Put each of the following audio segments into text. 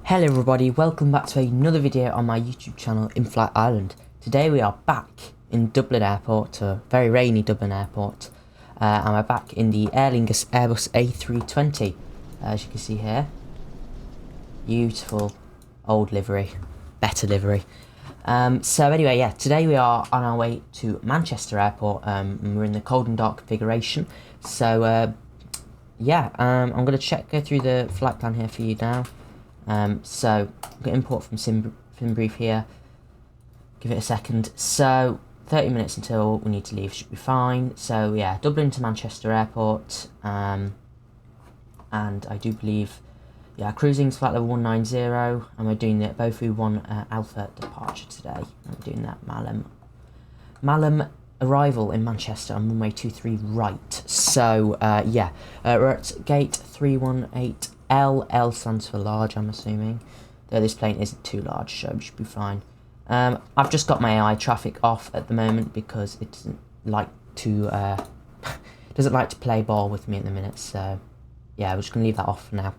Hello everybody, welcome back to another video on my YouTube channel, In-Flight Ireland. Today we are back in Dublin Airport, a very rainy Dublin Airport, and we're back in the Aer Lingus Airbus A320, as you can see here. Beautiful old livery, better livery. So anyway, yeah, today we are on our way to Manchester Airport, and we're in the cold and dark configuration. So I'm going to go through the flight plan here for you now. So I'm going to import from FinBrief here, give it a second. So 30 minutes until we need to leave should be fine. So yeah, Dublin to Manchester Airport, and I do believe, yeah, cruising is flight level 190, and we're doing the Bofu 1 Alpha departure today. I'm doing that Malum arrival in Manchester on runway 23 right. So we're at gate 318. L stands for large, I'm assuming, though this plane isn't too large, so it should be fine. I've just got my AI traffic off at the moment because it doesn't like to play ball with me at the minute. So yeah, we're just gonna leave that off for now.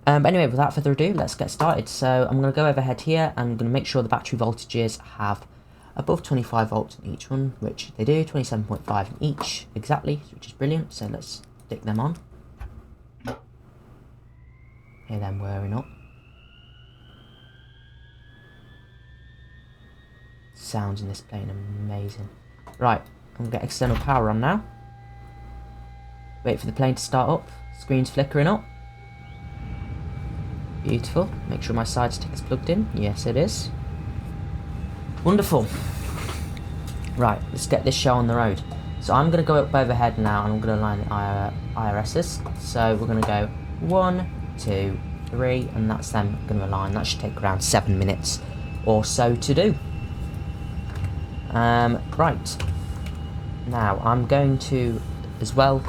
But anyway, without further ado, let's get started. So I'm gonna go overhead here and I'm gonna make sure the battery voltages have above 25 volts in each one, which they do, 27.5 in each exactly, which is brilliant. So let's stick them on. Hear them whirring up. Sounds in this plane amazing. Right, I'm going to get external power on now. Wait for the plane to start up. Screen's flickering up. Beautiful. Make sure my side stick is plugged in. Yes, it is. Wonderful. Right, let's get this show on the road. So I'm going to go up overhead now and I'm going to line the IRSs. So we're going to go 1, 2, 3, and that's them going to align. That should take around 7 minutes or so to do. Right, now I'm going to, as well,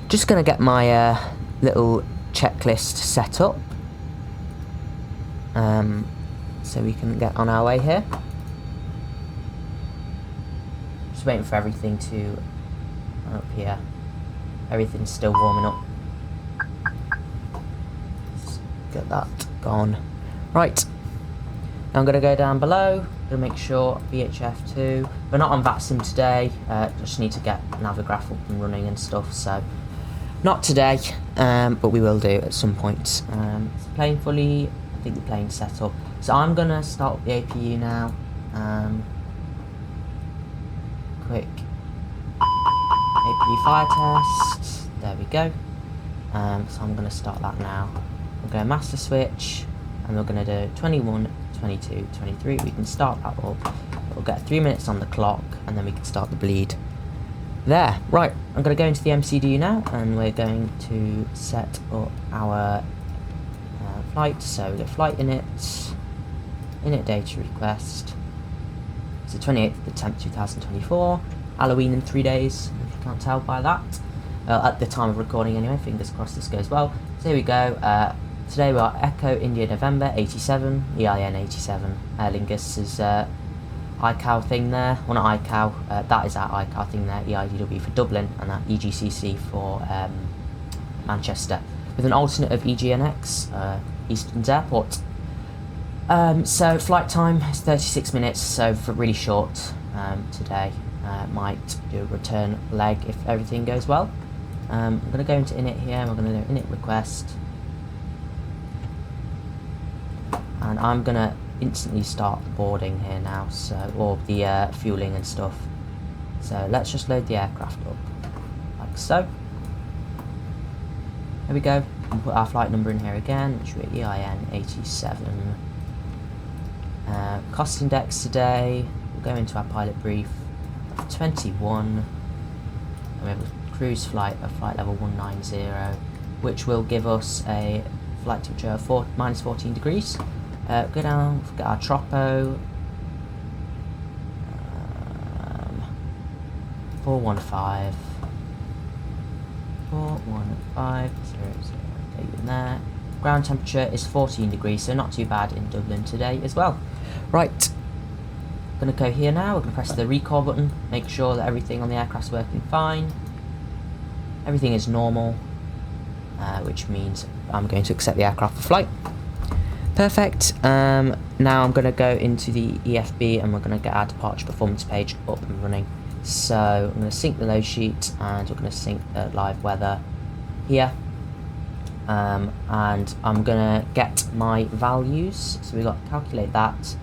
just going to get my little checklist set up, so we can get on our way here. Just waiting for everything to up here. Everything's still warming up. Get that gone. Right, now I'm going to go down below, going to make sure VHF2, we're not on VATSIM today, just need to get Navigraph up and running and stuff, so not today, but we will do at some point. Is the plane fully, I think the plane's set up, so I'm going to start up the APU now. Quick APU fire test, there we go. So I'm going to start that now. We're going to master switch, and we're going to do 21, 22, 23. We can start that up. We'll get 3 minutes on the clock, and then we can start the bleed. There. Right, I'm going to go into the MCDU now, and we're going to set up our flight. So we get flight init data request. It's the 28th of the 10th, 2024. Halloween in 3 days, if you can't tell by that. At the time of recording anyway, fingers crossed this goes well. So here we go. Today we are Echo India November 87, EIN 87. Aer Lingus is ICAO thing there. Well, not ICAO, that is our ICAO thing there, EIDW for Dublin, and that EGCC for Manchester. With an alternate of EGNX, Eastlands Airport. So flight time is 36 minutes, so for really short today. Might do a return leg if everything goes well. I'm going to go into init here, and we're going to do init request. And I'm going to instantly start boarding here now, so, or the fueling and stuff. So let's just load the aircraft up, like so. There we go. We'll put our flight number in here again, which will be EIN 87. Cost index today, we'll go into our pilot brief of 21. And we have a cruise flight of flight level 190, which will give us a flight temperature of minus 14 degrees. Go down, get our tropo, 415, 0 in there. Ground temperature is 14 degrees, so not too bad in Dublin today as well. Right, gonna go here now. We're gonna press the recall button, make sure that everything on the aircraft's working fine. Everything is normal, which means I'm going to accept the aircraft for flight. Perfect. Now I'm going to go into the EFB and we're going to get our departure performance page up and running. So I'm going to sync the load sheet and we're going to sync the live weather here. And I'm going to get my values. So we've got to calculate that.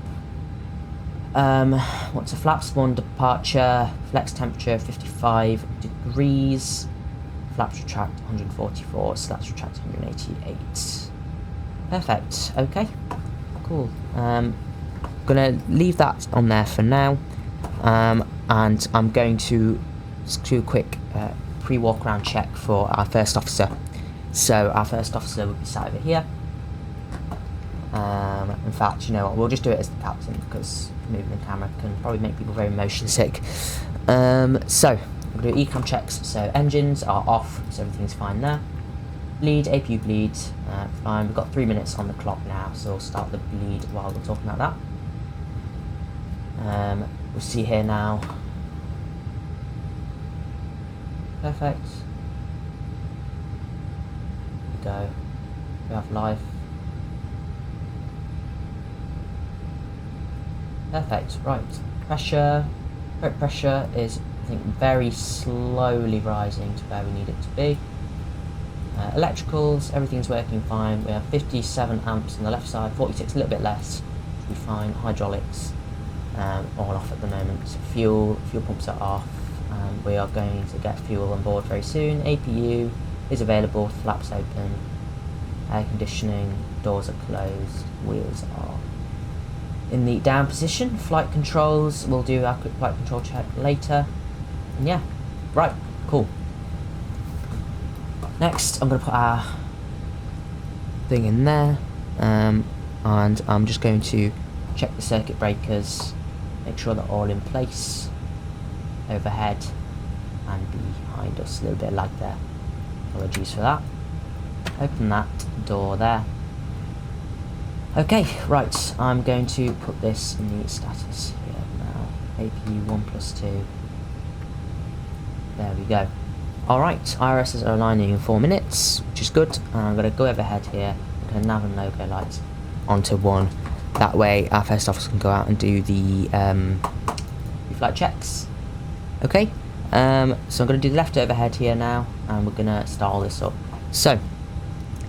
What's a flap spawn departure, flex temperature 55 degrees, flaps retract 144, slats retract 188. Perfect. Okay, cool. Gonna leave that on there for now, and I'm going to do a quick pre-walk around check for our first officer. So our first officer will be sat over here. In fact, you know what, we'll just do it as the captain because moving the camera can probably make people very motion sick. So we'll do ecam checks. So engines are off, so everything's fine there. Bleed, APU bleed, fine. We've got 3 minutes on the clock now, so we'll start the bleed while we're talking about that. We'll see here now. Perfect. Here we go. We have live. Perfect. Right. Pressure. Brake pressure is, I think, very slowly rising to where we need it to be. Electricals, everything's working fine. We have 57 amps on the left side, 46, a little bit less, should be fine. Hydraulics, all off at the moment. Fuel pumps are off. We are going to get fuel on board very soon. APU is available, flaps open. Air conditioning, doors are closed, wheels are in the down position. Flight controls, we'll do our quick flight control check later. And yeah, right, cool. Next, I'm going to put our thing in there, and I'm just going to check the circuit breakers, make sure they're all in place, overhead and behind us. A little bit of lag there, apologies for that. Open that door there. Okay, right, I'm going to put this in the status here now, APU 1+2, there we go. Alright, IRSs are aligning in 4 minutes, which is good. And I'm going to go overhead here, I'm going to nav and logo lights onto 1. That way our first officer can go out and do the flight checks. Okay, so I'm going to do the left overhead here now, and we're going to start all this up. So, I'm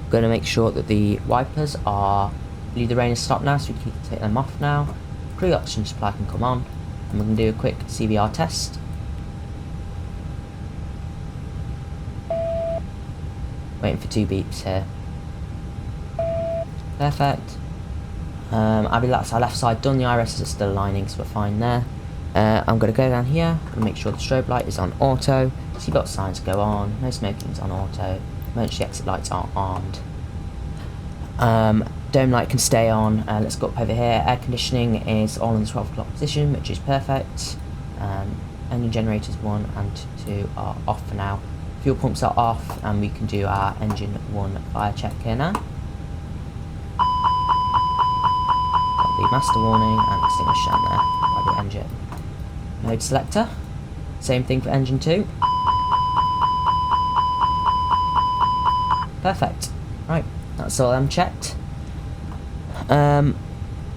going to make sure that the wipers are, I believe the rain has stopped now, so we can take them off now. Crew oxygen supply can come on, and we're going to do a quick CVR test. Waiting for 2 beeps here. Perfect. I believe that's our left side done. The IRSs are still aligning, so we're fine there. I'm going to go down here and make sure the strobe light is on auto. Seatbelt signs go on. No smoking is on auto. Emergency exit lights are armed. Dome light can stay on. Let's go up over here. Air conditioning is all in the 12 o'clock position, which is perfect. Engine generators 1 and 2 are off for now. Fuel pumps are off, and we can do our engine 1 fire check here now. Got the master warning and extinguisher down there by the engine. Mode selector. Same thing for engine 2. Perfect. Right, that's all I'm checked. And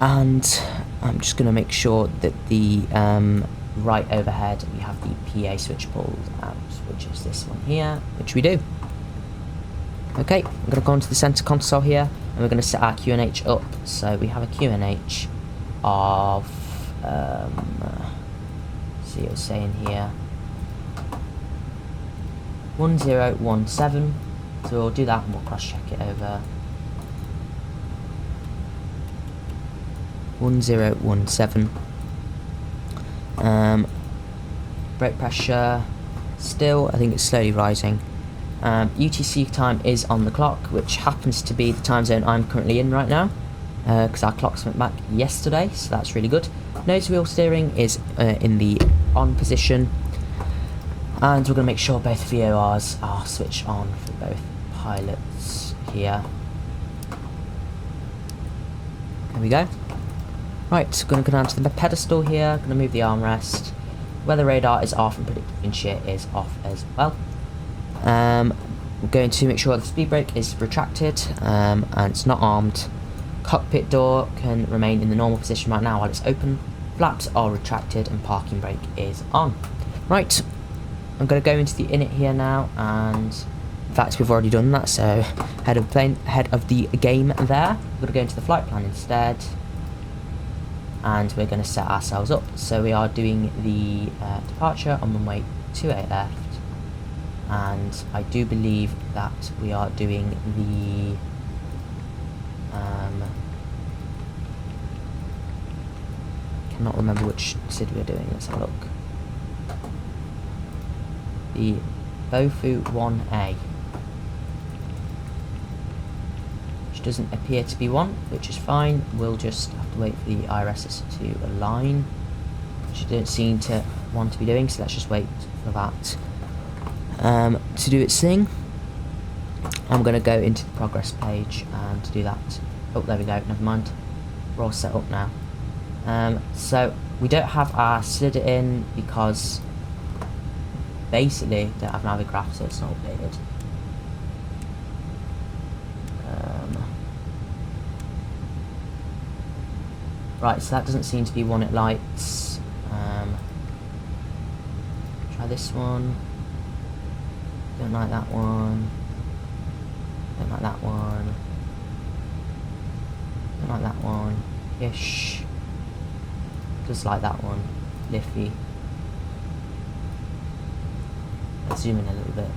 I'm just going to make sure that the right overhead we have the PA switch pulled out, which is this one here, which we do. Okay, I'm going to go into the center console here, and we're going to set our QNH up. So we have a QNH of see what it's saying here, 1017. So we'll do that and we'll cross check it over. 1017. Brake pressure still, I think it's slowly rising. UTC time is on the clock, which happens to be the time zone I'm currently in right now, because our clocks went back yesterday, so that's really good. Nose wheel steering is in the on position, and we're going to make sure both VORs are switched on for both pilots here. There we go. Right, going to go down to the pedestal here, going to move the armrest. Weather radar is off and predictive wind shear is off as well. We're going to make sure the speed brake is retracted and it's not armed. Cockpit door can remain in the normal position right now while it's open. Flaps are retracted and parking brake is on. Right, I'm going to go into the init here now, and in fact we've already done that, so head of the game there. We're going to go into the flight plan instead, and we're going to set ourselves up. So we are doing the departure on runway 28 left, and I do believe that we are doing the cannot remember which city we're doing. Let's have a look. The Bofu 1A, which doesn't appear to be one, which is fine. We'll just have to wait for the IRSs to align, which I don't seem to want to be doing, so let's just wait for that to do its thing. I'm going to go into the progress page and to do that. Oh, there we go, never mind. We're all set up now. So we don't have our slider in because basically don't have an avigraph, so it's not updated. Right, so that doesn't seem to be one it likes. Try this one. Don't like that one. Don't like that one. Don't like that one. Ish. Just like that one. Liffy. Let's zoom in a little bit.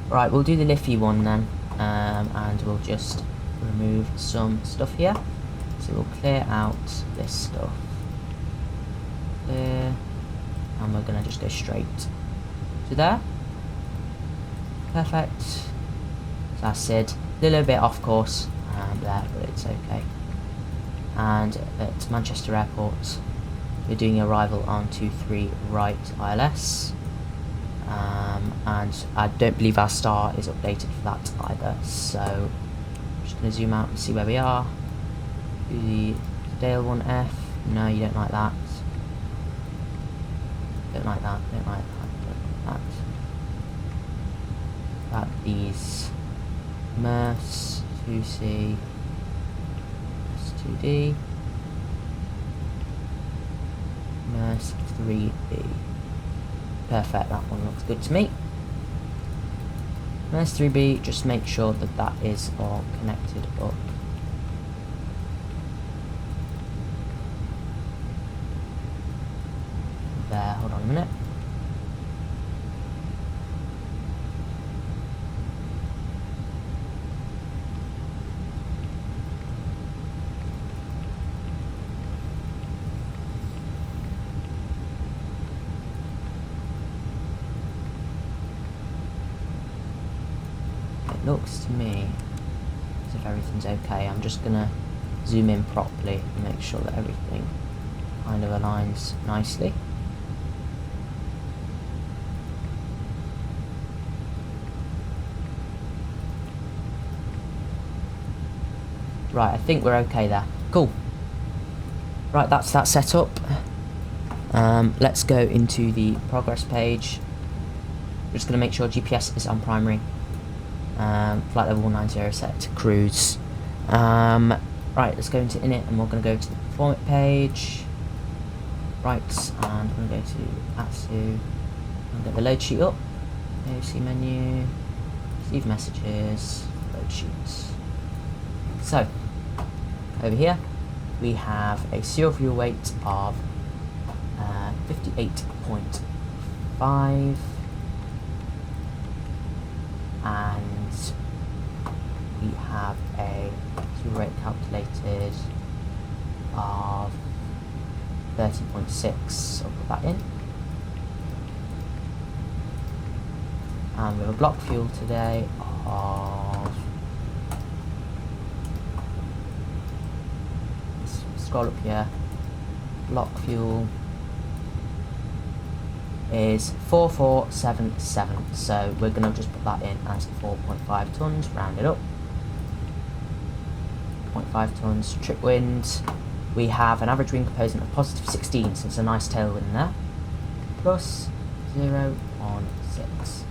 Right, we'll do the Liffy one then, and we'll just remove some stuff here. So we'll clear out this stuff. Clear. And we're going to just go straight to there. Perfect. So that's it. A little bit off course there, but it's okay. And at Manchester Airport, we're doing arrival on 23 right ILS. And I don't believe our star is updated for that either. So I'm just going to zoom out and see where we are. Do the Dale 1F. No, you don't like that. Don't like that, don't like that, don't like that. These MERS 2C, S2D, MERS 3B. Perfect, that one looks good to me. MERS 3B, just make sure that that is all connected up. There, hold on a minute. It looks to me as if everything's okay. I'm just gonna zoom in properly and make sure that everything kind of aligns nicely. Right, I think we're okay there. Cool. Right, that's that set up. Let's go into the progress page. We're just going to make sure GPS is on primary. Flight level 190 set to cruise. Right, let's go into init, and we're going to go to the perform it page. Right, and we're going to go to ATSU and get the load sheet up. AOC menu, receive messages, load sheets. So, over here we have a serial fuel weight of 58.5, and we have a fuel rate calculated of 30.6. I'll put that in. And we have a block fuel today of, scroll up here, block fuel is 4477, so we're going to just put that in as 4.5 tons, round it up. 0.5 tons, trip wind, we have an average wind component of positive 16, so it's a nice tailwind there, plus 0.6.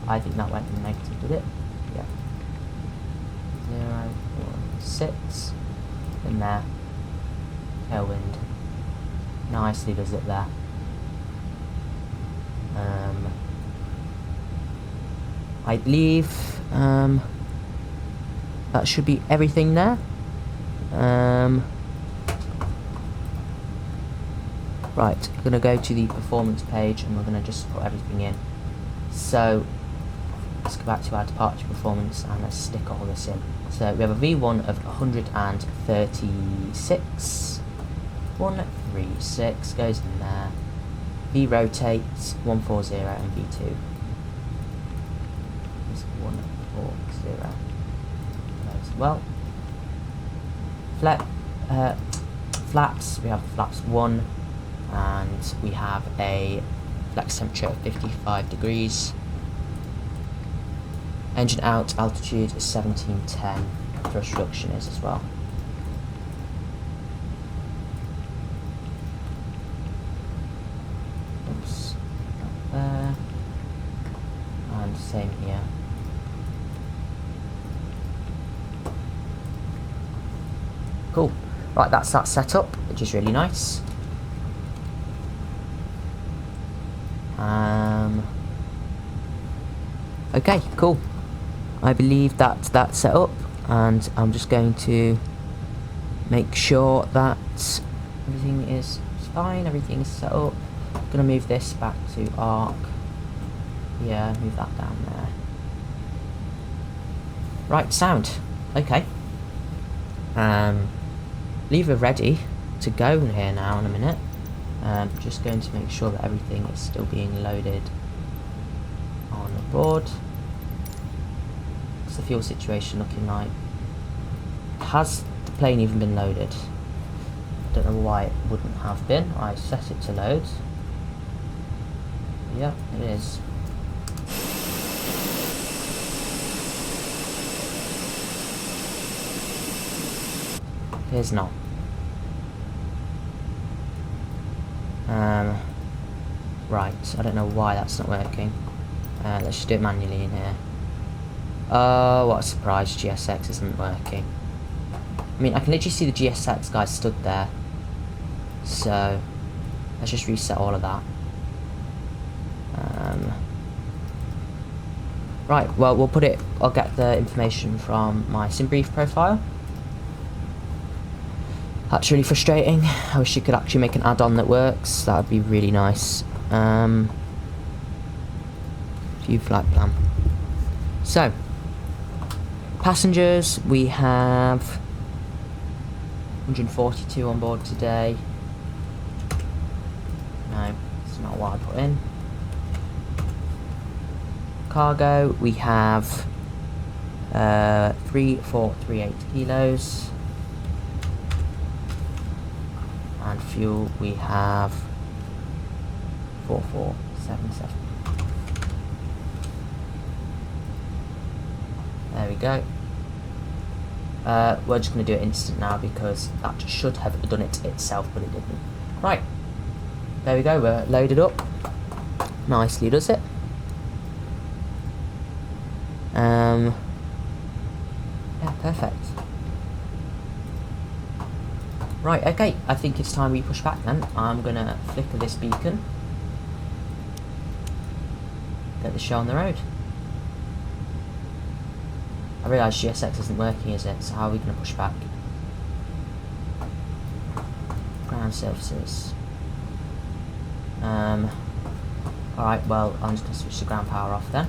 I think that went in negative, did it? Yeah. sits in there. Tailwind. Nicely does it there. I believe that should be everything there. Right, we're going to go to the performance page and we're going to just put everything in. So let's go back to our departure performance and let's stick all this in. So we have a V1 of 136. 136 goes in there. V rotates 140 and V2 is 140 as well. Flaps, we have flaps 1 and we have a flex temperature of 55 degrees. Engine out altitude is 1710. Thrust reduction is as well. Oops, up there. And same here. Cool. Right, that's that setup, which is really nice. Okay, cool. I believe that's that set up, and I'm just going to make sure that everything is fine, everything is set up. I'm going to move this back to arc. Yeah, move that down there. Right, sound. Okay. Believe we're ready to go here now in a minute. Just going to make sure that everything is still being loaded on the board. What's the fuel situation looking like? Has the plane even been loaded? I don't know why it wouldn't have been. I set it to load. Yep, it is. Appears not. Right, I don't know why that's not working. Let's just do it manually in here. Oh, what a surprise, GSX isn't working. I mean, I can literally see the GSX guy stood there. So, let's just reset all of that. Right, well, we'll put it, I'll get the information from my SimBrief profile. That's really frustrating. I wish you could actually make an add-on that works. That would be really nice. View flight plan. So, passengers, we have 142 on board today. No, it's not what I put in. Cargo, we have 3438 kilos. And fuel, we have 4477. There we go. We're just going to do it instant now because that should have done it itself, but it didn't. Right, there we go, we're loaded up. Nicely does it. Yeah, perfect. Right, okay, I think it's time we push back then. I'm gonna flicker this beacon. Get the show on the road. I realise GSX isn't working, is it? So how are we gonna push back? Ground surfaces. Alright, well, I'm just gonna switch the ground power off then.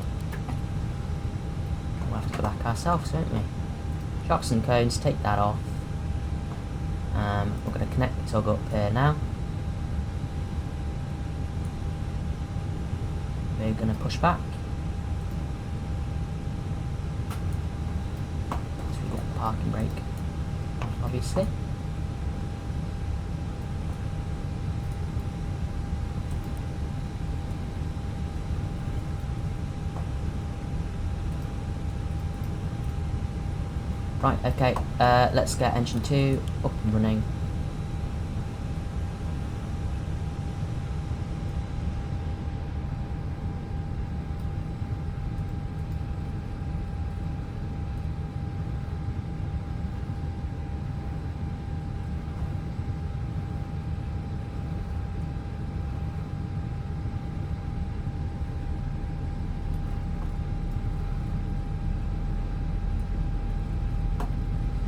We'll have to go back ourselves, won't we? Shocks and cones, take that off. We're going to connect the tug up here now. We're going to push back. So we get the parking brake, obviously. Right, okay, let's get engine 2 up and running.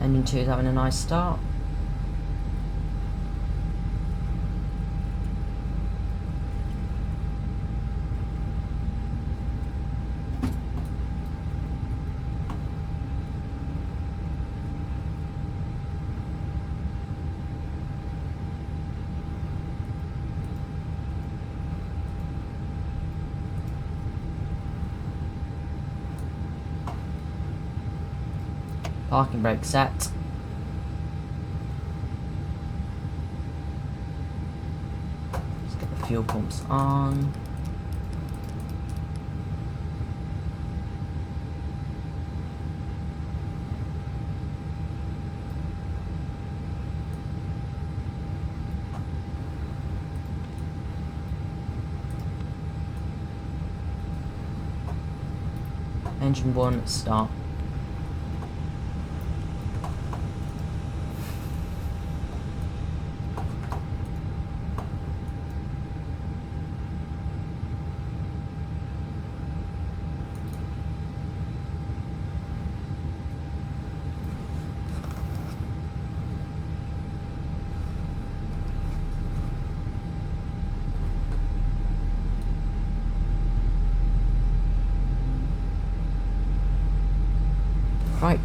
Engine 2 is having a nice start. Parking brake set. Let's get the fuel pumps on. Engine 1, start. Right.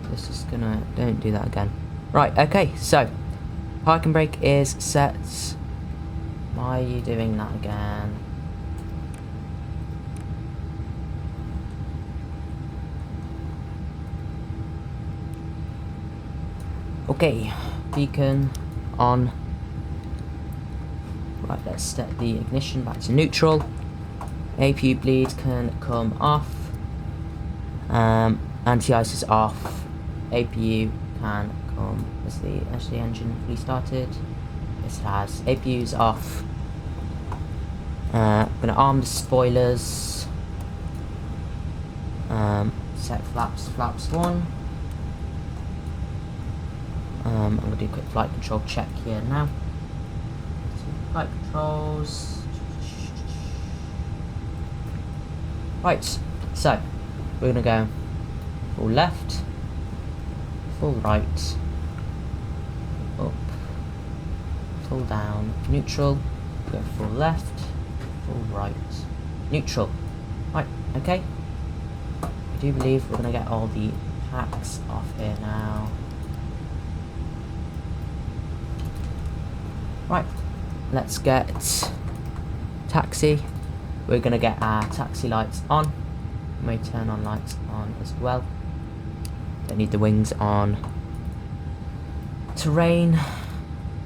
This is gonna, don't do that again. Right, okay, so parking brake is set. Why are you doing that again? Okay, beacon on. Right, let's set the ignition back to neutral. APU bleed can come off. Anti-ice is off. APU can come. Has the engine restarted? Yes, it has. APU is off. I'm gonna arm the spoilers. Set flaps 1. I'm going to do a quick flight control check here now. So flight controls. Right, so we're going to go full left, full right, up, full down, neutral, go full left, full right, neutral. Right, okay. I do believe we're going to get all the packs off here now. Right, let's get taxi. We're going to get our taxi lights on. We may turn on lights on as well. Don't need the wings on. Terrain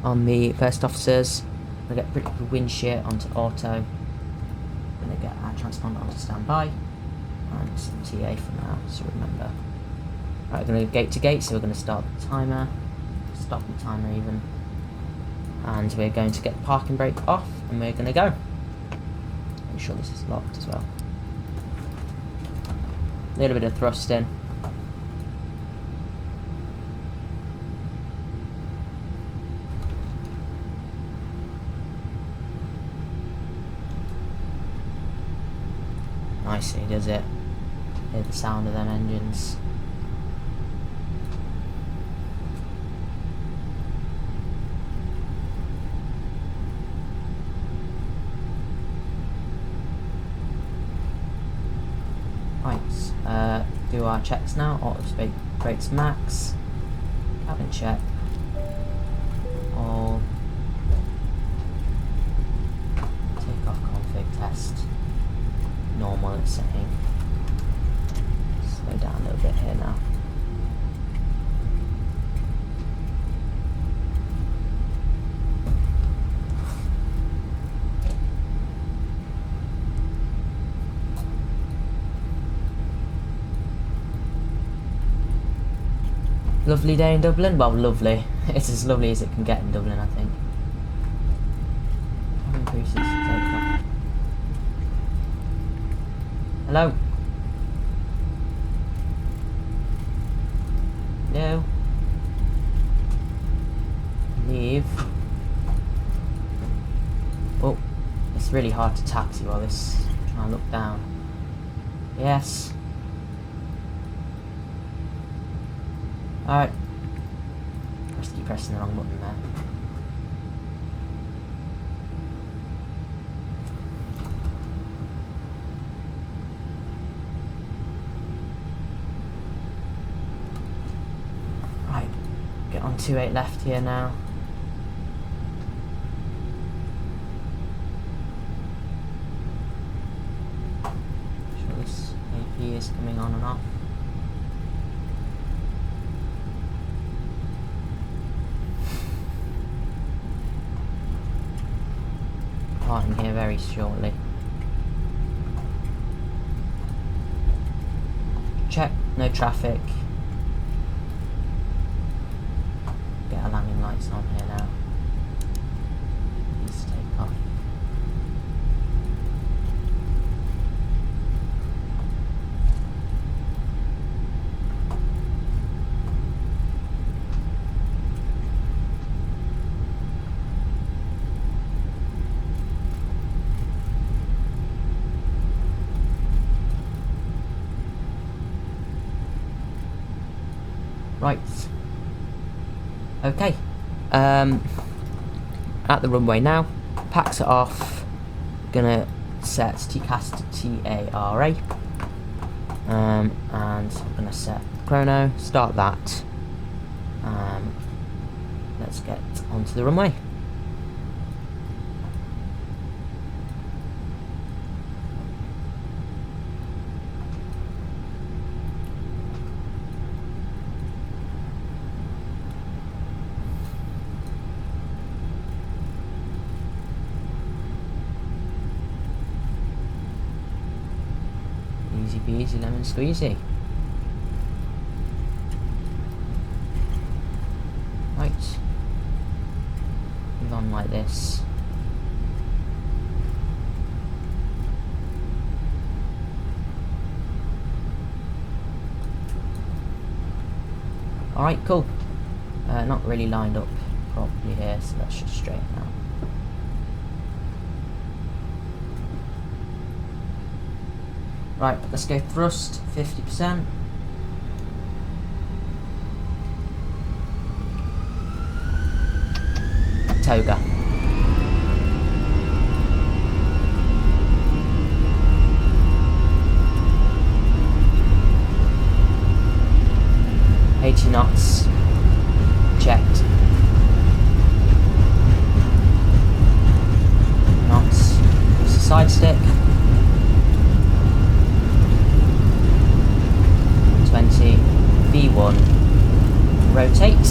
on the first officers. We're going to get the wind shear onto auto. We're going to get our transponder onto standby. And some TA for now, so remember. Right, we're going to go gate to gate, so we're going to start the timer. Stop the timer even. And we're going to get the parking brake off, and we're going to go. Make sure this is locked as well. A little bit of thrust in. Nicely does it. Hear the sound of them engines. Right, do our checks now. Auto brakes max. Cabin check. All. Takeoff config test. Normal it's saying. Slow down a little bit here now. Lovely day in Dublin. Well, lovely. It's as lovely as it can get in Dublin, I think. Hello? No. Leave. wave. Oh, it's really hard to taxi while this. Try and look down. Yes. Alright. Keep pressing the wrong button there. Right. Get on 28 left here now. Sure this AP is coming on and off. Parting here very shortly. Check, no traffic. Get our landing lights on here now. Needs to take off. Right. Okay. At the runway now. Packs it off. Gonna set TCAS to TARA. And I'm gonna set chrono. Start that. Let's get onto the runway. Easy peasy lemon squeezy. Right. Move on like this. Alright, cool. Not really lined up properly here, so let's just straighten out. Right, let's go thrust, 50%. Toga. $80 knots. Checked. Knots. There's the side stick. 20, V1, rotate.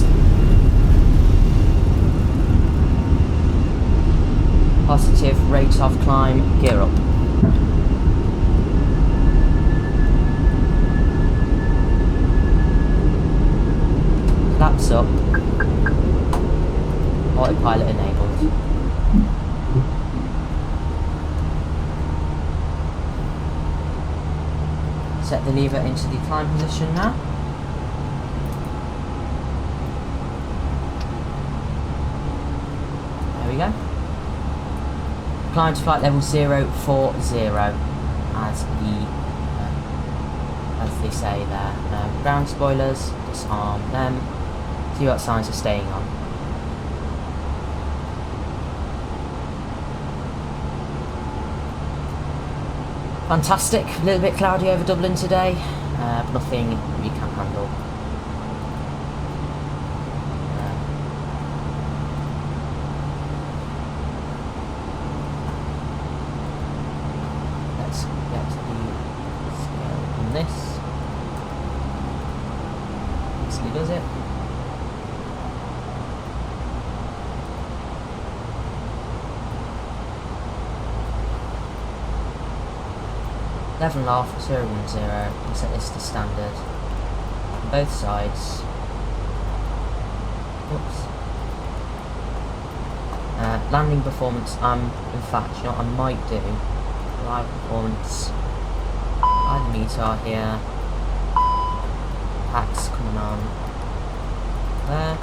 Positive, rate off climb, gear up. Flaps up. Autopilot enabled. Set the lever into the climb position now. There we go. Climb to flight level 040 as they say there. Ground spoilers, disarm them. See what signs are staying on. Fantastic, a little bit cloudy over Dublin today, but nothing we can't handle. Let's get the scale on this. Easily does it. Level and half, 010, we'll set this to standard on both sides. Oops. Landing performance, in fact, you know what I might do? Live performance, add the METAR here, packs coming on there.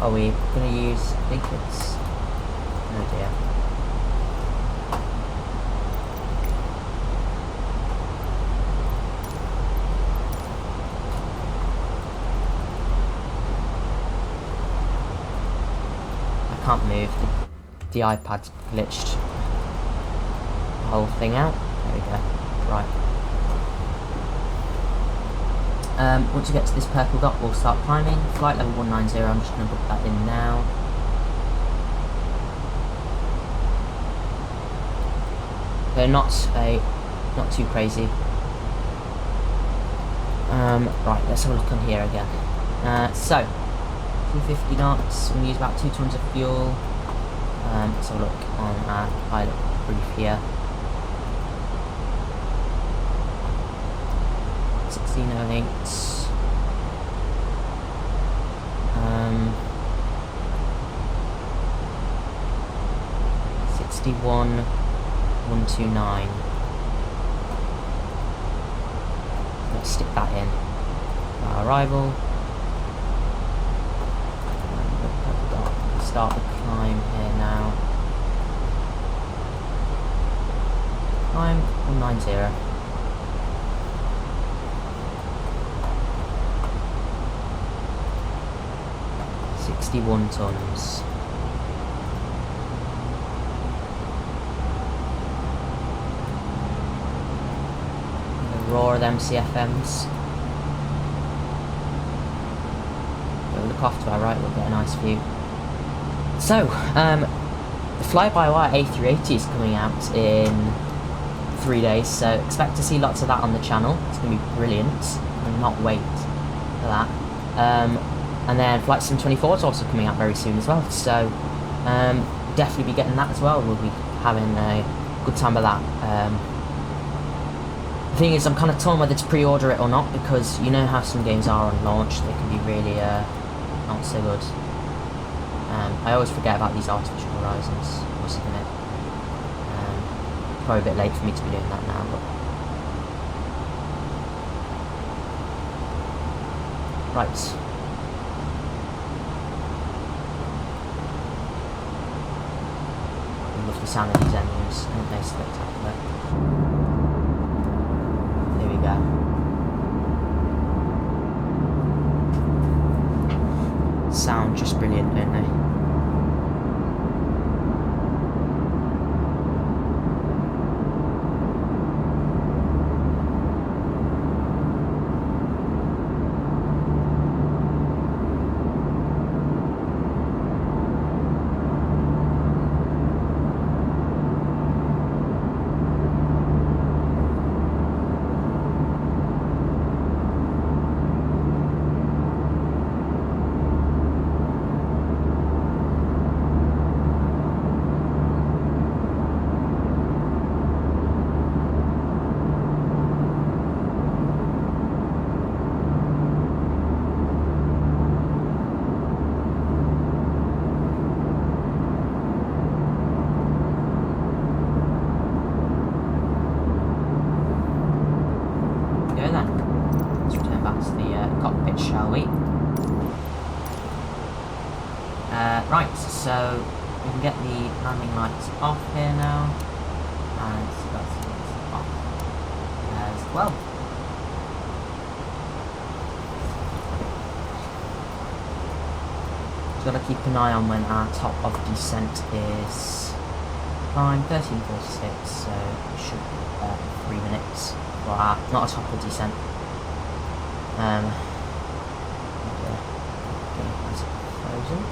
are we going to use? I think it's... Oh dear. I can't move. The iPad's glitched the whole thing out. There we go. Right. Once you get to this purple dot, we'll start climbing. Flight level 190, I'm just going to book that in now. They're not too crazy. Right, let's have a look on here again. So, 250 knots, we'll use about 2 tons of fuel. Let's have a look on our pilot brief here. 1608. 61,129. Let's stick that in. Our arrival. Start the climb here now. Climb 190. 61 tons. The roar of them CFMs. We'll look off to our right, we'll get a nice view. So, the fly-by-wire A380 is coming out in 3 days, so expect to see lots of that on the channel. It's going to be brilliant. I cannot wait for that. And then Flight Sim 24 is also coming out very soon as well, so definitely be getting that as well. We'll be having a good time with that. The thing is, I'm kind of torn whether to pre-order it or not, because you know how some games are on launch, they can be really not so good. I always forget about these artificial horizons, I must admit. Probably a bit late for me to be doing that now, but... Right. I love the sound of these engines, aren't they spectacular? There we go. Sound just brilliant, don't they? Cockpit, shall we? Right, so we can get the landing lights off here now, and that's off as well. Just gotta keep an eye on when our top of descent is climb 1346, so we should be there in 3 minutes. Well, not a top of descent. Is it frozen?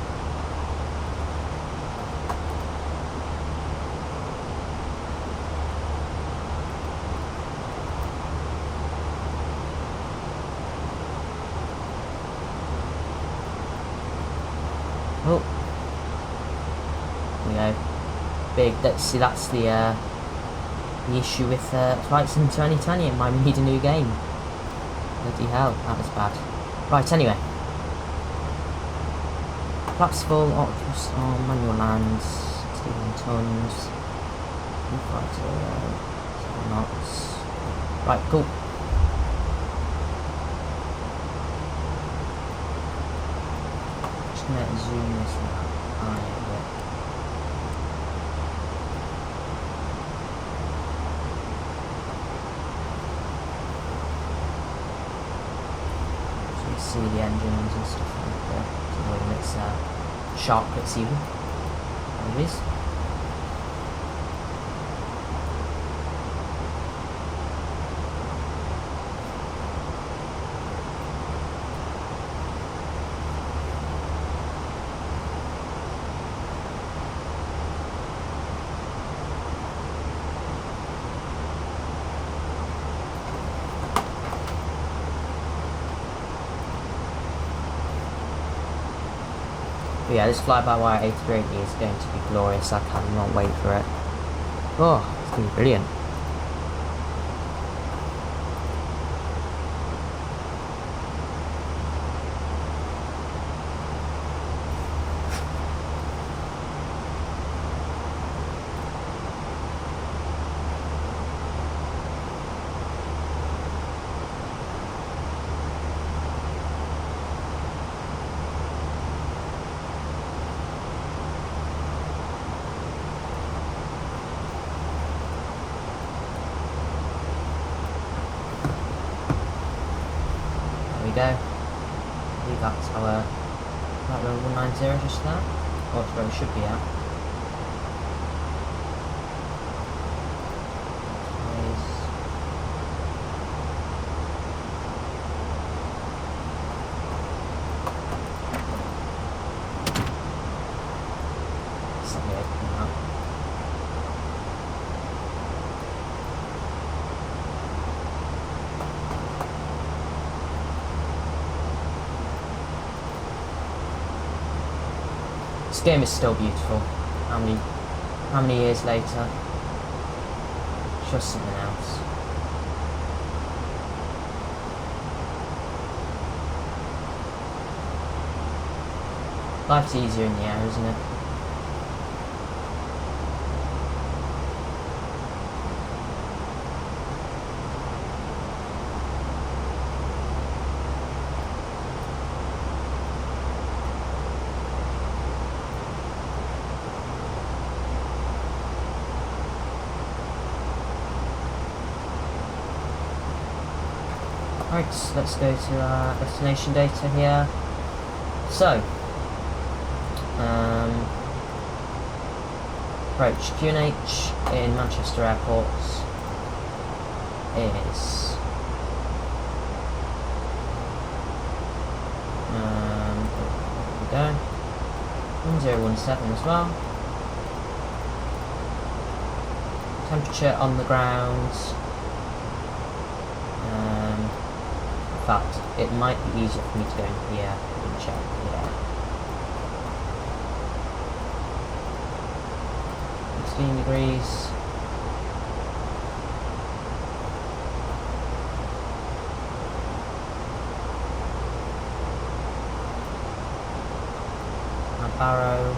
Oh, there we go. Big. That's the issue with Flight Sim 2020. It might need a new game. Bloody hell, that was bad. Right, anyway. Flaps full, octopus on, manual lands, 61 tons, 250, 7 knots. Right, cool. just going to zoom this out a tiny bit. So you see the engines and stuff like that. So when it's sharp cuts even. There it is. But yeah, this fly-by-wire A320 is going to be glorious. I cannot wait for it. Oh, it's going to be brilliant. Go. I believe that's our flight level 190 just there. Or it's where it should be at. Something open up. This game is still beautiful. How many years later? It's just something else. Life's easier in the air, isn't it? Right, let's go to our destination data here. So, approach QNH in Manchester Airport is there we go, 1017 as well. Temperature on the ground. In fact, it might be easier for me to go in here and check here. 16 degrees. Barrow.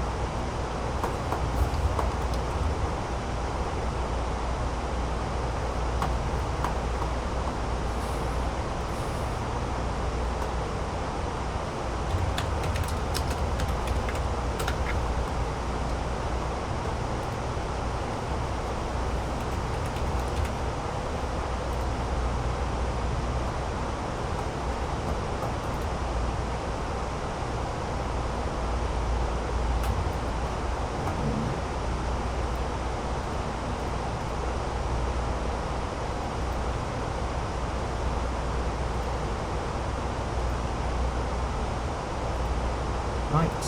Right,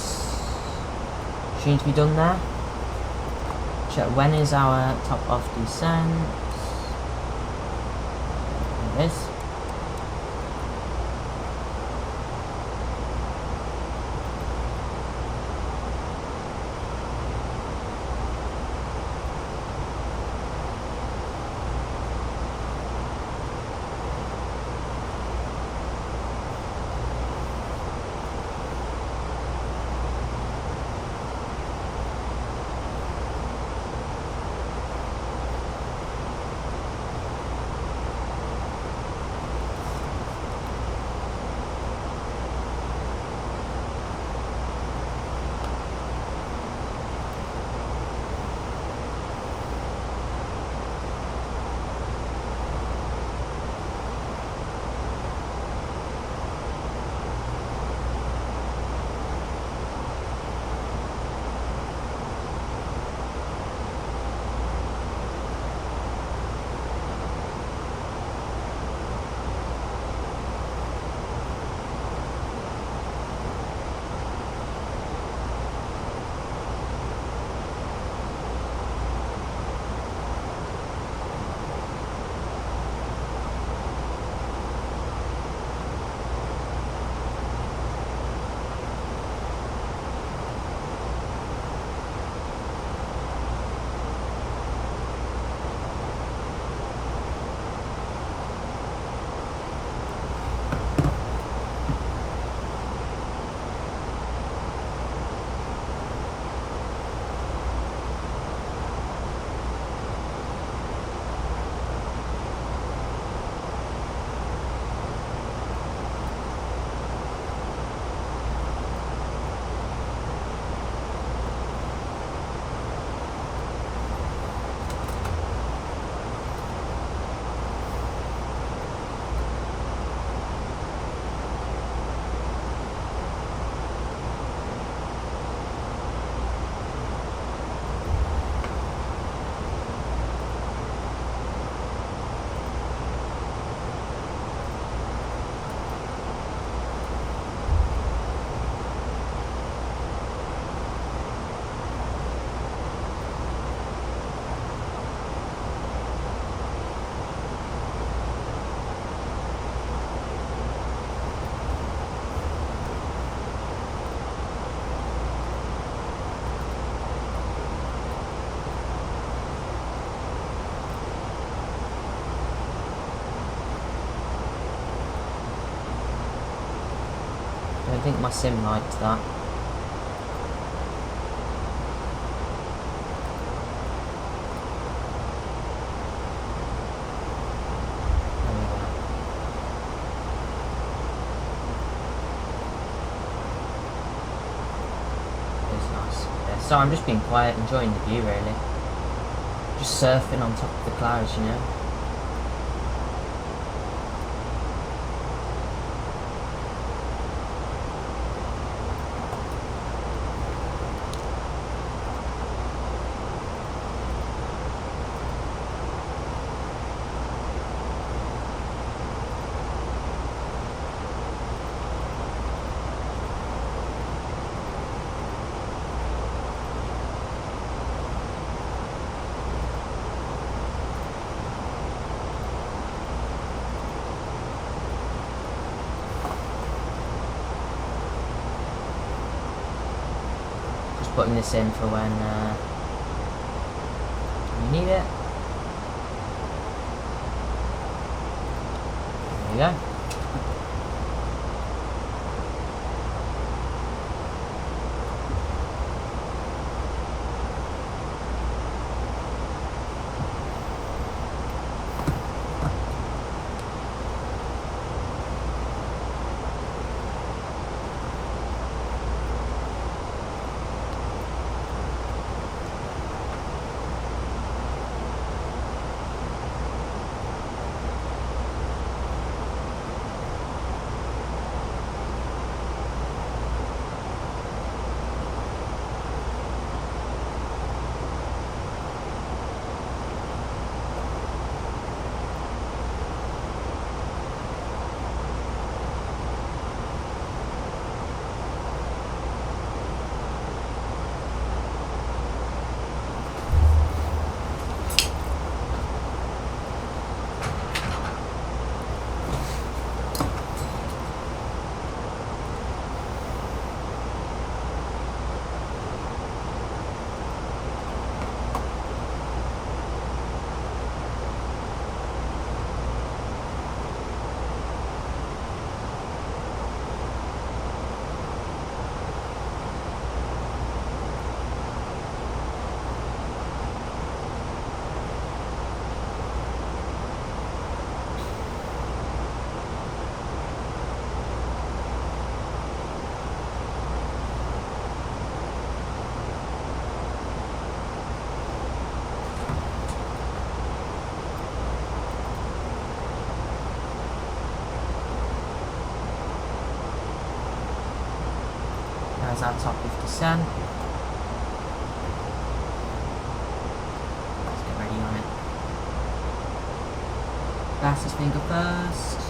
seems to be done there. Check when is our top off descent. There it is. don't think my sim liked that. So I'm just being quiet, enjoying the view really. Just surfing on top of the clouds, you know. Putting this in for when you need it. There you go. There's our top of descent. Let's get ready on it. Fastest finger first.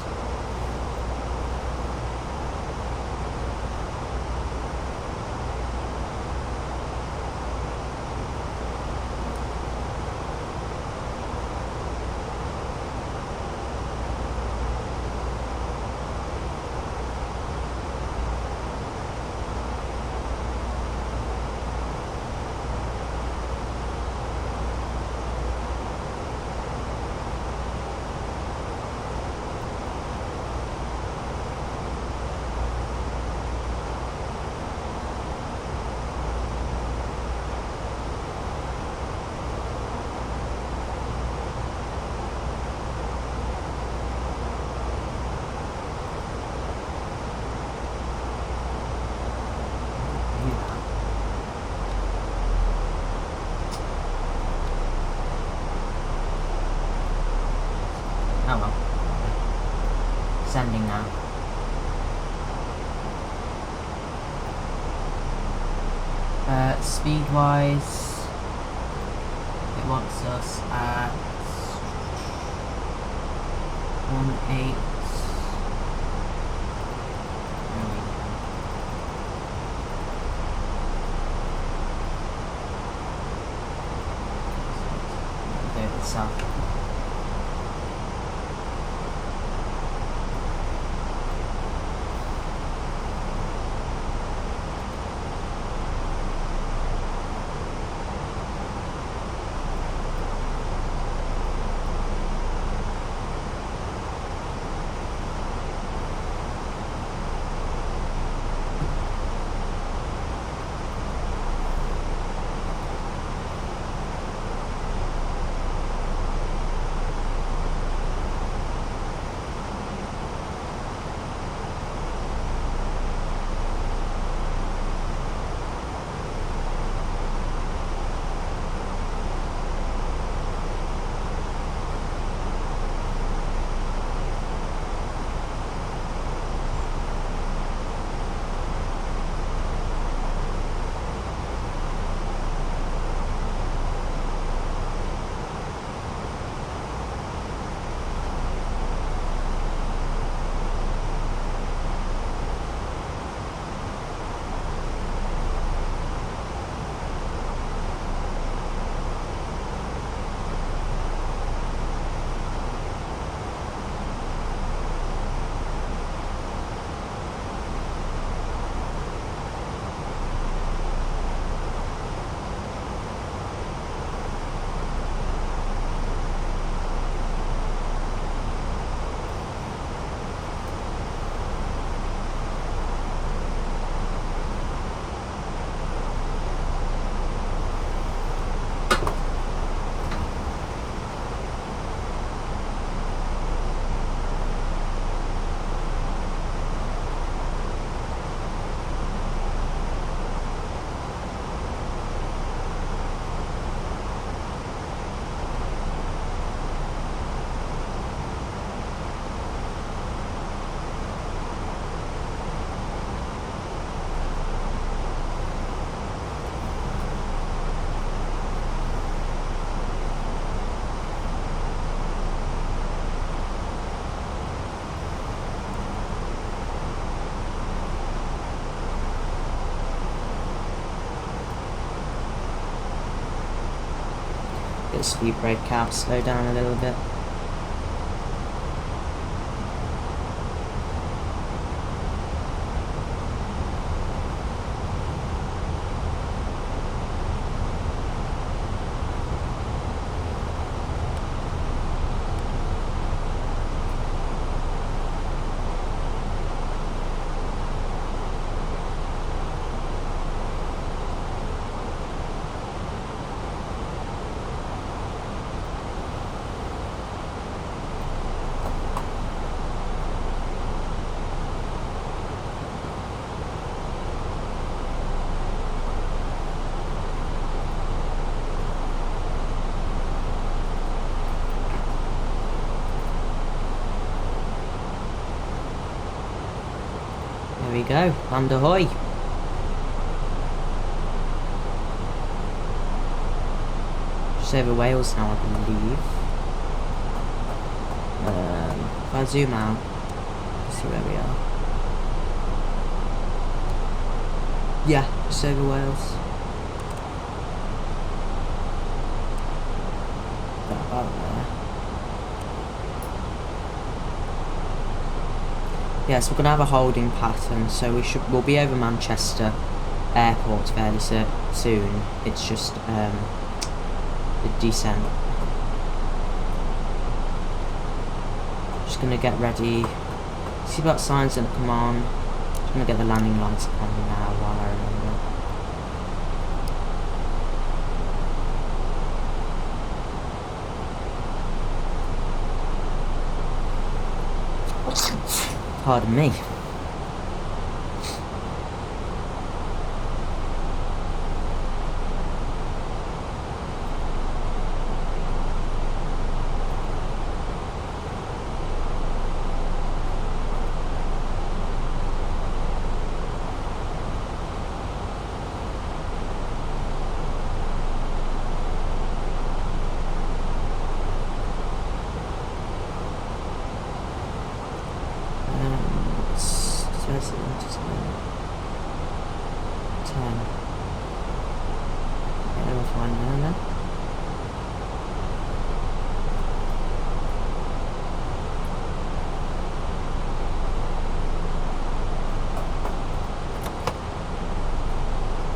Oh well. Sending now. Speed wise, it wants us at 1.8. Go to the south. speed brake out, slow down a little bit. There we go, land ahoy. Just over Wales now, I believe. If I zoom out, let's see where we are. Yeah, just over Wales. About there. Yes, we're gonna have a holding pattern, so we'll be over Manchester Airport fairly soon. It's just the descent. Just gonna get ready. See what signs gonna come on. Just gonna get the landing lights on now while I remember. Pardon me. Where's it? 10. Yeah, we'll find there then.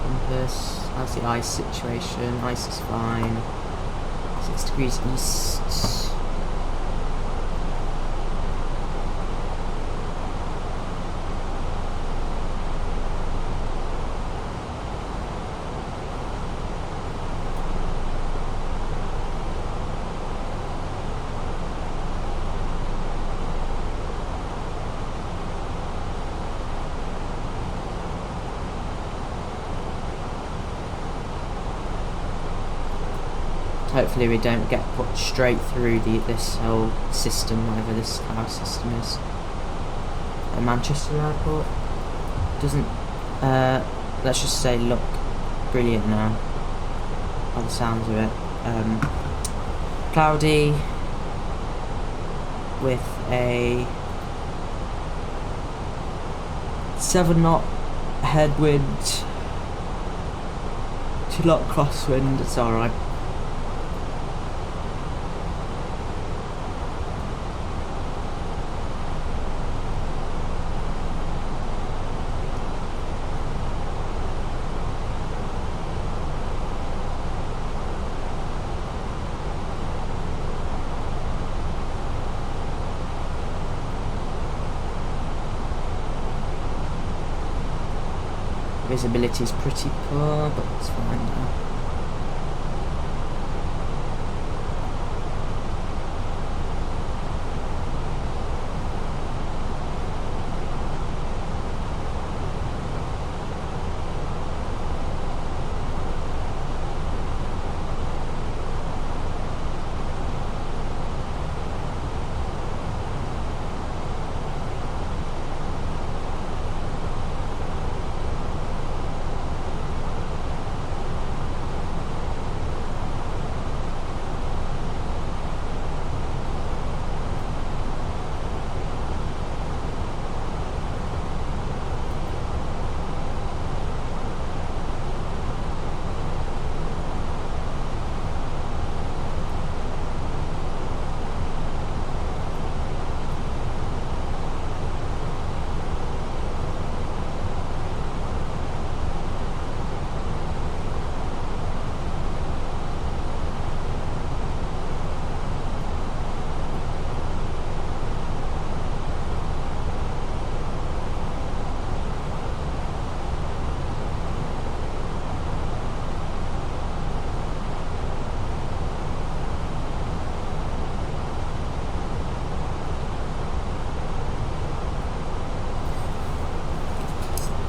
Compass. How's the ice situation? Ice is fine. 6 degrees east. Hopefully we don't get put straight through this whole system, whatever this tower system is. At Manchester Airport doesn't, let's just say, look brilliant now, by the sounds of it. Cloudy with a 7-knot headwind, 2-knot crosswind. It's alright. Visibility is pretty poor, but it's fine now.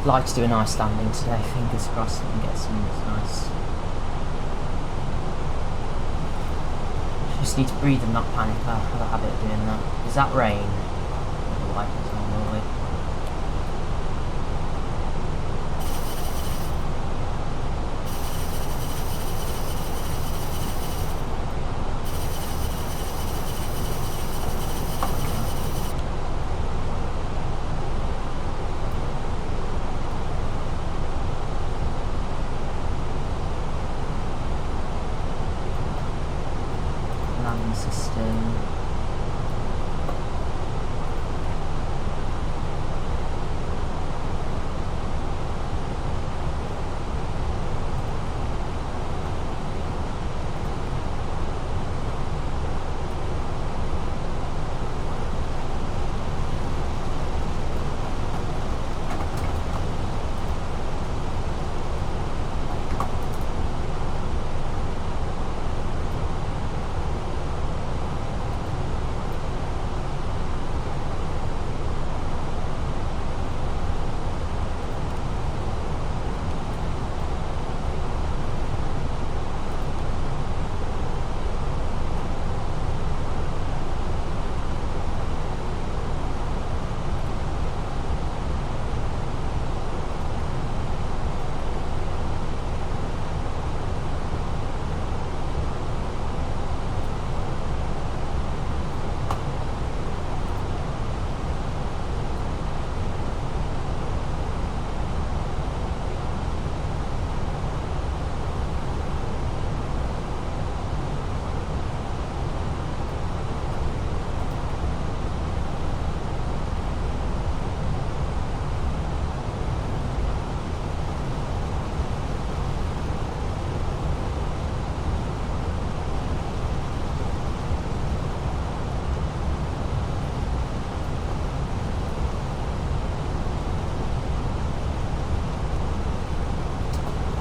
like to do a nice landing today. Fingers crossed we can get some nice. Just need to breathe and not panic. I have a habit of doing that. Is that rain? The wipers on, will we? System.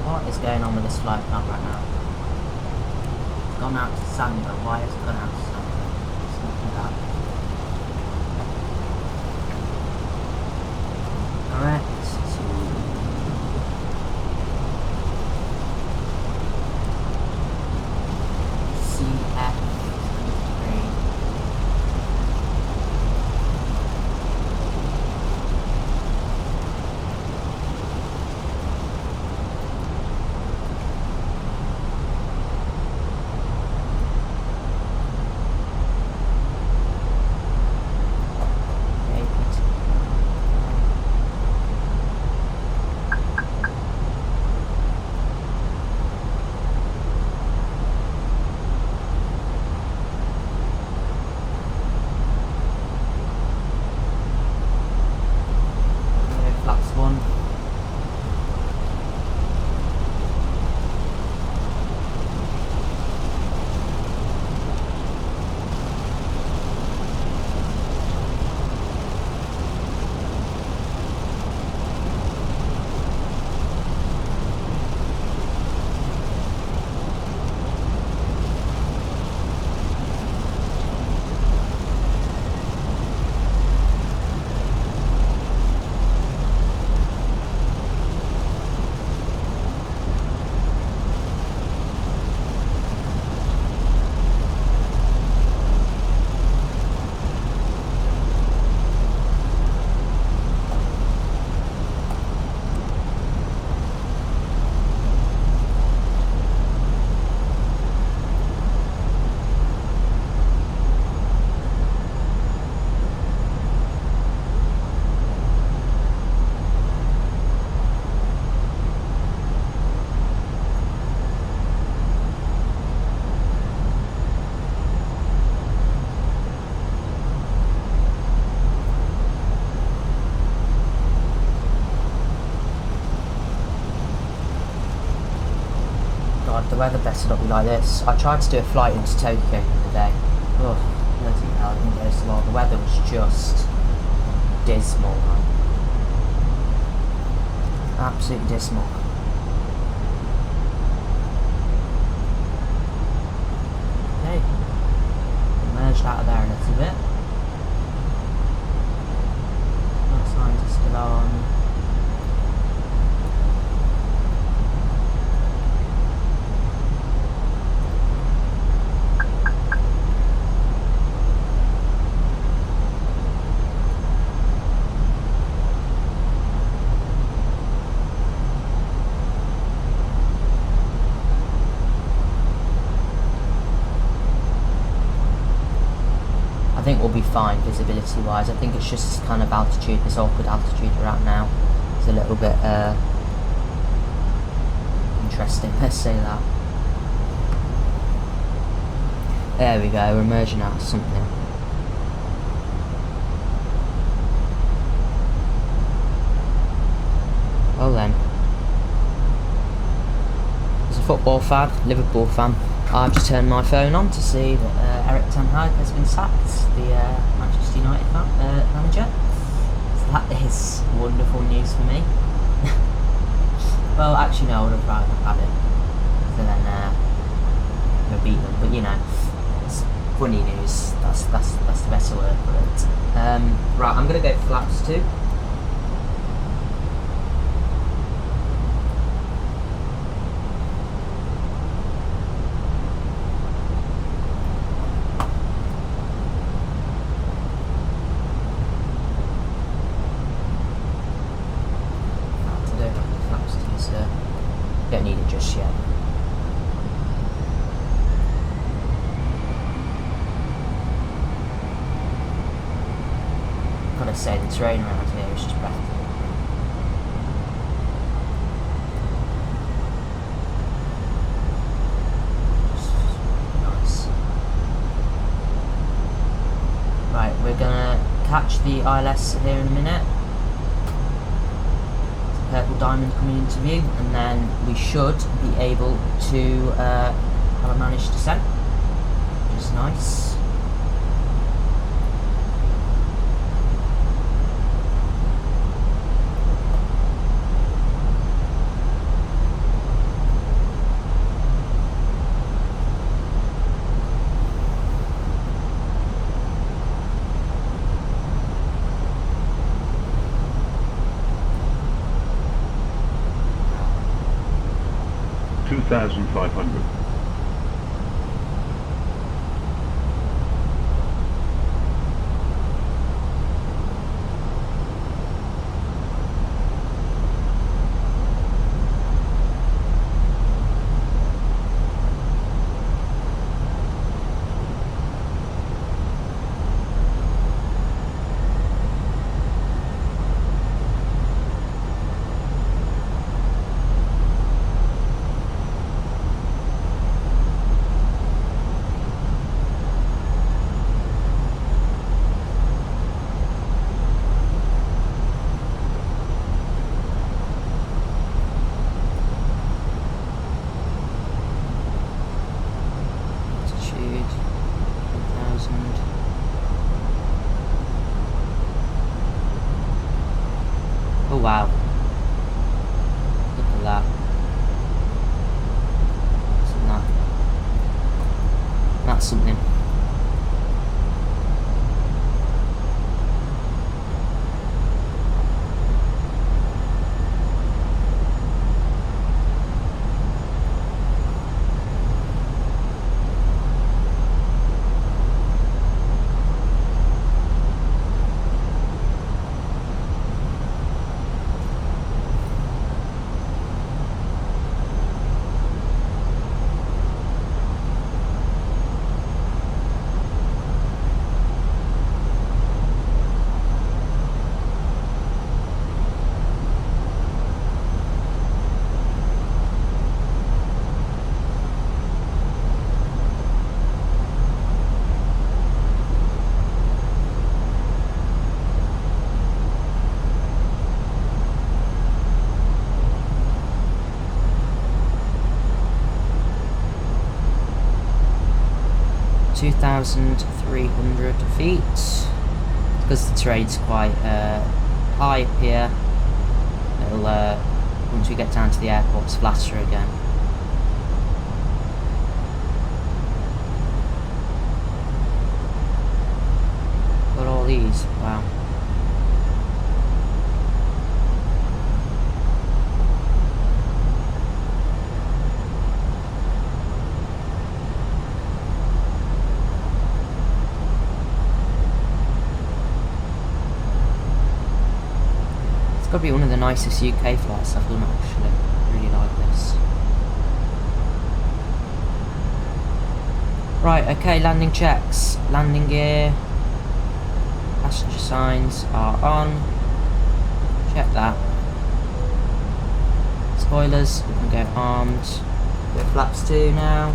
What is going on with this flight plan right now? It's gone out to Sander. Why has it gone out to Sander? It's not bad. Correct to CF23. The weather better not be like this. I tried to do a flight into Tokyo the other day. Oh, bloody hell, it didn't go so well. The weather was just dismal, man. Absolutely dismal. Okay. Emerged out of there a little bit. That signs are still on. think we'll be fine visibility wise. I think it's just this kind of altitude, this awkward altitude we're at now. It's a little bit interesting, let's say that. There we go, we're emerging out of something. Well then. As a football fan, Liverpool fan, I've just turned my phone on to see that Erik ten Hag has been sacked, the Manchester United manager. So that is wonderful news for me. Well, actually no, I would have rather had it. So then go beat them, but you know, it's funny news. That's the better word for it. Right, I'm gonna go flaps 2. Don't need it just yet. Gotta say, the terrain around here is just breathtaking. Nice. Right, we're gonna catch the ILS here in a minute. Purple diamond coming into view, and then we should be able to have a managed descent, which is nice. $2,500. Oh wow. Look at that. Isn't that? That's something. (2,300 feet) because the terrain's quite high up here. It'll once we get down to the airport, it's flatter again. Got all these, wow. It's got to be one of the nicest UK flights I've done actually. I really like this. Right, okay, landing checks. Landing gear. passenger signs are on. Check that. Spoilers, we can go armed. Bit of flaps 2 now.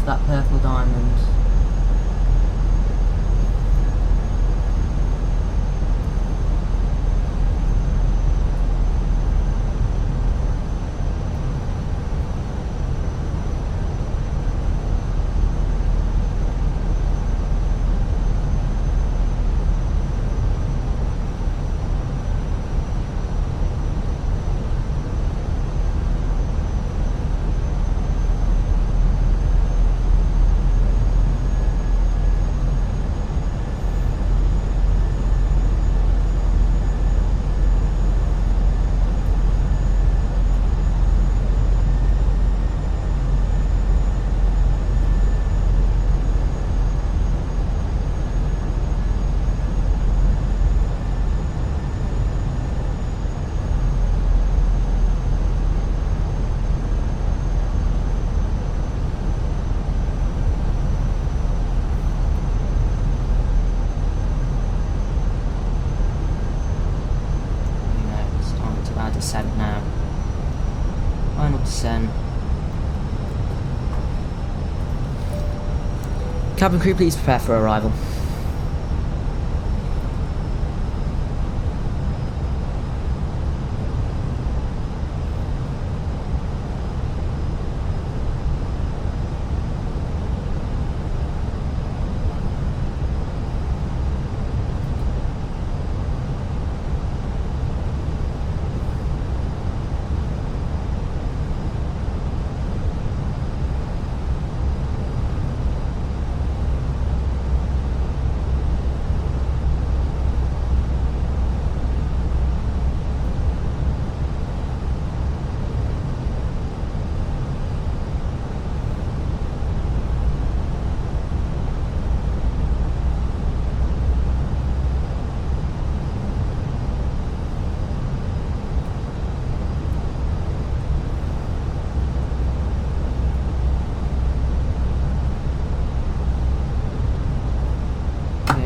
That purple diamond. Descent now. Final descent. Cabin crew, please prepare for arrival.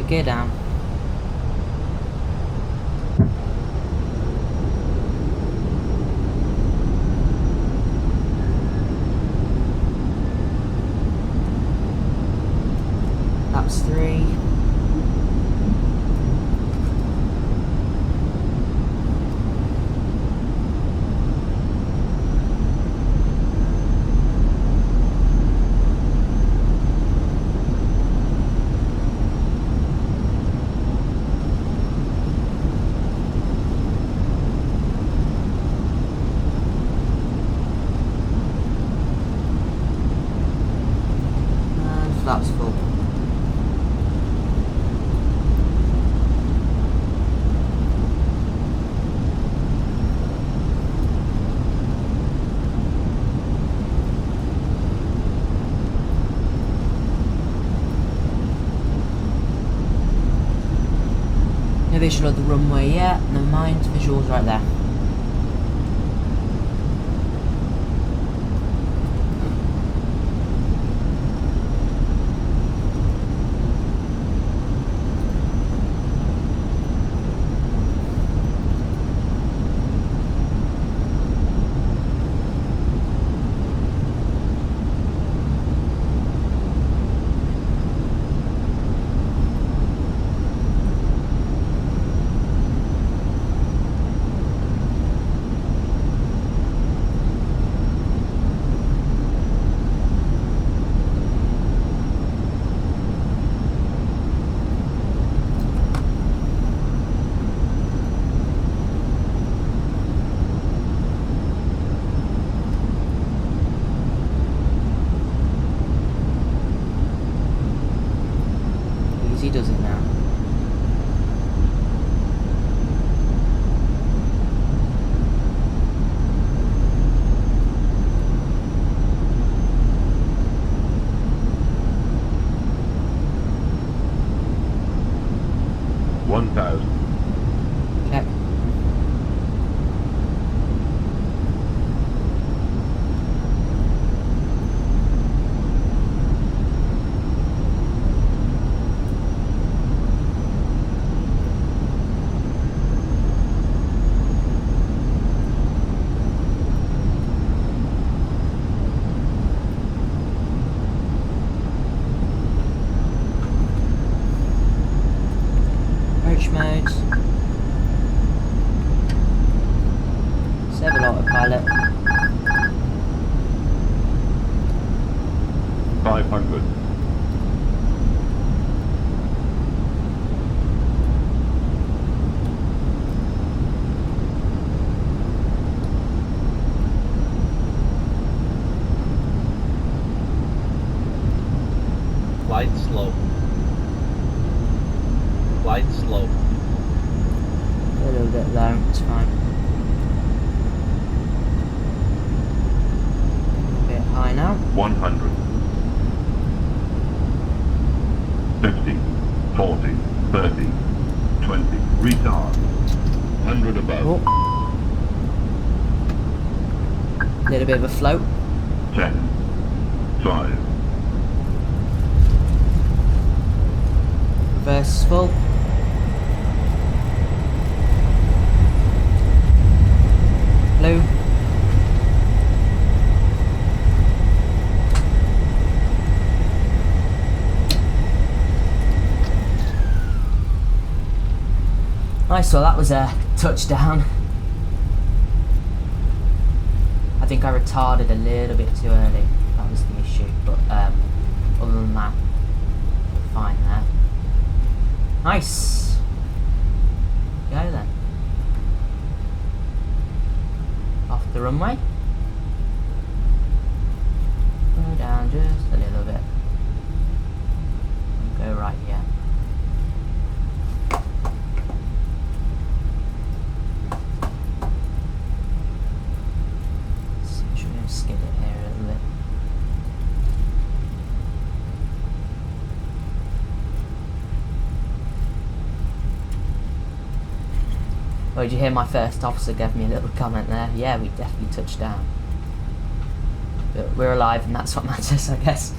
Gear down. Laps 3. No visual of the runway yet. Never mind. Visuals right there. He does it now. Check. Approach mode. Disable autopilot. 500. Glide slow. Glide slow. A little bit low, it's fine. A bit high now. 100. 50. 40. 30. 20. Retard. 100 above. Oh. Little bit of a float. 10. 5. Reverse full. Blue. Nice, so that was a touchdown. I think I retarded a little bit too early. That was the issue, but other than that, fine there. Nice. Go then. Off the runway. Go down just a little bit. And go right here. Should we skid it here a little bit? Oh, did you hear my first officer gave me a little comment there? Yeah, we definitely touched down. But we're alive and that's what matters, I guess.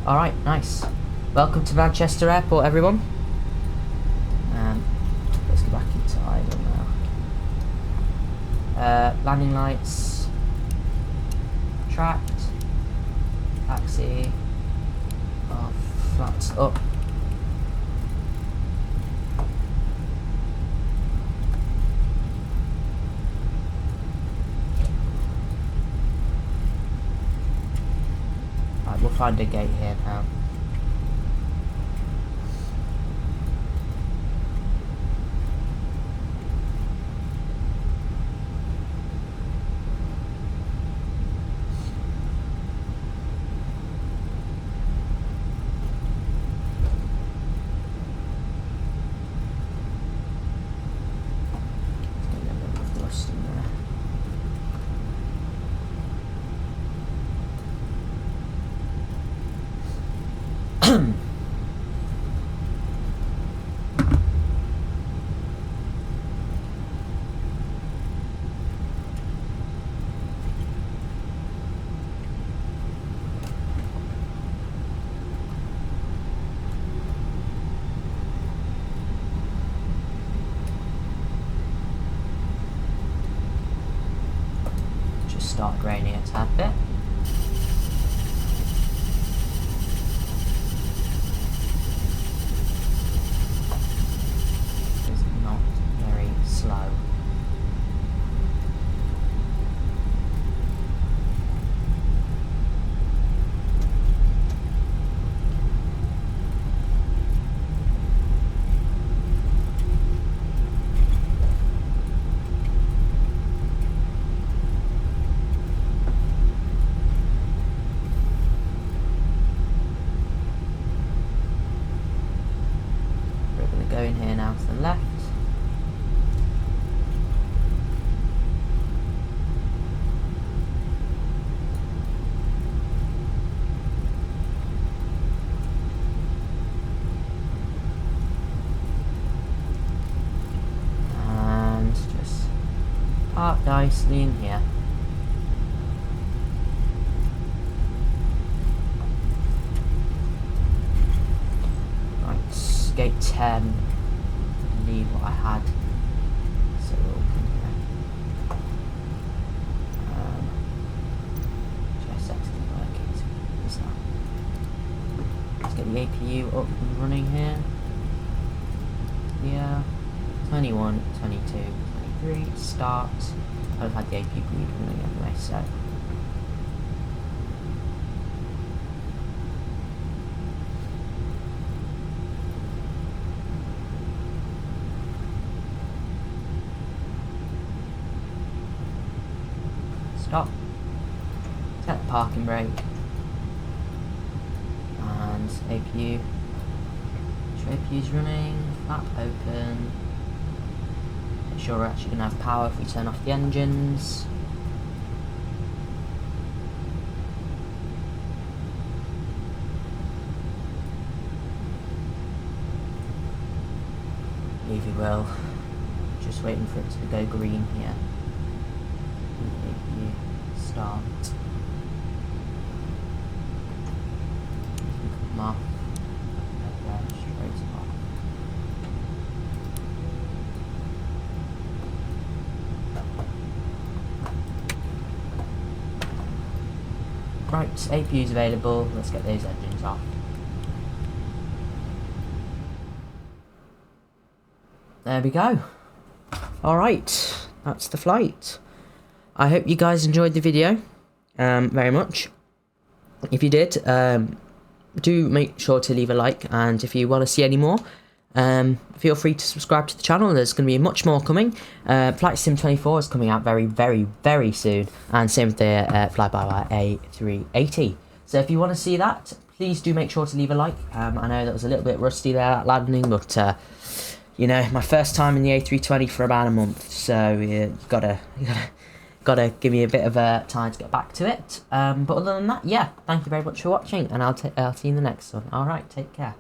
Alright, nice. Welcome to Manchester Airport, everyone. Let's go back into idle now. Landing lights. Tracked. Taxi. Oh, flaps up. We'll find a gate here now. Let's get a little bit of rust in there. started raining a tad bit. It's not very slow. Go in here now to the left. And just park nicely in here. Gate 10, I believe what I had, so we'll come here. JSX is working, so what's that? Let's get the APU up and running here. Yeah, 21, 22, 23, start. I've had the APU running anyway, so. Stop. Set the parking brake. And APU. Make sure APU's running. Flap open. Make sure we're actually going to have power if we turn off the engines. I believe we will. Just waiting for it to go green here. Start. Come off. Straight off. Right, APU's available. Let's get those engines off. There we go. Alright, that's the flight. I hope you guys enjoyed the video very much. If you did, do make sure to leave a like, and if you want to see any more, feel free to subscribe to the channel. There's going to be much more coming. Flight Sim 24 is coming out very, very, very soon, and same with the Flyby-Wire A380. So if you want to see that, please do make sure to leave a like. I know that was a little bit rusty there at landing, but you know, my first time in the A320 for about a month, so you gotta give me a bit of time to get back to it. But other than that, yeah, thank you very much for watching, and I'll see you in the next one. Alright, take care.